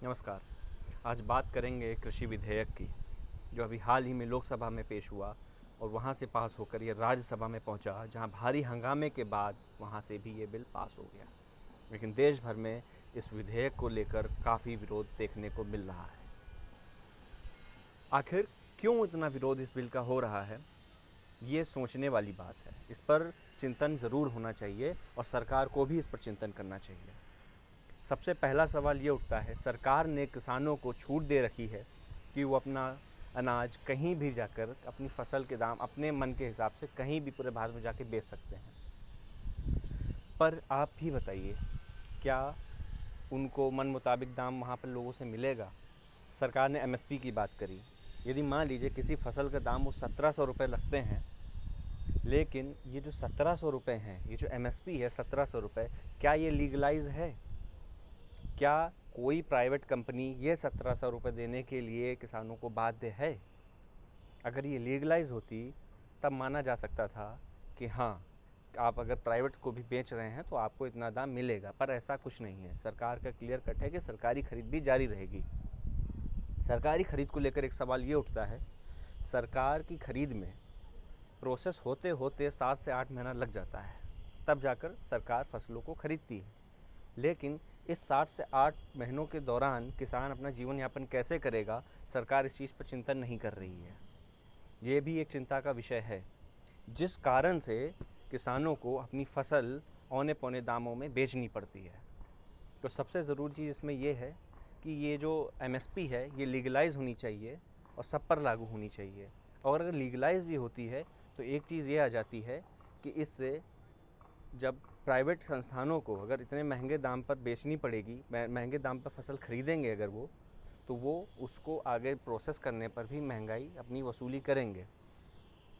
नमस्कार। आज बात करेंगे कृषि विधेयक की, जो अभी हाल ही में लोकसभा में पेश हुआ और वहाँ से पास होकर ये राज्यसभा में पहुँचा, जहाँ भारी हंगामे के बाद वहाँ से भी ये बिल पास हो गया। लेकिन देश भर में इस विधेयक को लेकर काफ़ी विरोध देखने को मिल रहा है। आखिर क्यों इतना विरोध इस बिल का हो रहा है, ये सोचने वाली बात है। इस पर चिंतन ज़रूर होना चाहिए और सरकार को भी इस पर चिंतन करना चाहिए। सबसे पहला सवाल ये उठता है, सरकार ने किसानों को छूट दे रखी है कि वो अपना अनाज कहीं भी जाकर अपनी फसल के दाम अपने मन के हिसाब से कहीं भी पूरे भारत में जाके बेच सकते हैं। पर आप ही बताइए, क्या उनको मन मुताबिक दाम वहाँ पर लोगों से मिलेगा? सरकार ने एमएसपी की बात करी। यदि मान लीजिए किसी फसल का दाम वो 1700 रुपये लगते हैं, लेकिन ये जो 1700 रुपये हैं, ये जो एमएसपी है 1700 रुपये, क्या ये लीगलाइज है? क्या कोई प्राइवेट कंपनी ये 1700 रुपये देने के लिए किसानों को बाध्य है? अगर ये लीगलाइज होती तब माना जा सकता था कि हाँ, आप अगर प्राइवेट को भी बेच रहे हैं तो आपको इतना दाम मिलेगा, पर ऐसा कुछ नहीं है। सरकार का क्लियर कट है कि सरकारी खरीद भी जारी रहेगी। सरकारी खरीद को लेकर एक सवाल ये उठता है, सरकार की खरीद में प्रोसेस होते होते 7 से 8 महीना लग जाता है, तब जाकर सरकार फसलों को खरीदती है। लेकिन इस 7 से 8 महीनों के दौरान किसान अपना जीवन यापन कैसे करेगा, सरकार इस चीज़ पर चिंतन नहीं कर रही है। ये भी एक चिंता का विषय है, जिस कारण से किसानों को अपनी फसल औने पौने दामों में बेचनी पड़ती है। तो सबसे ज़रूरी चीज़ इसमें यह है कि ये जो एमएसपी है ये लीगलाइज होनी चाहिए और सब पर लागू होनी चाहिए। और अगर लीगलाइज भी होती है तो एक चीज़ ये आ जाती है कि इससे जब प्राइवेट संस्थानों को अगर इतने महंगे दाम पर बेचनी पड़ेगी, महंगे दाम पर फसल खरीदेंगे अगर वो, तो वो उसको आगे प्रोसेस करने पर भी महंगाई अपनी वसूली करेंगे।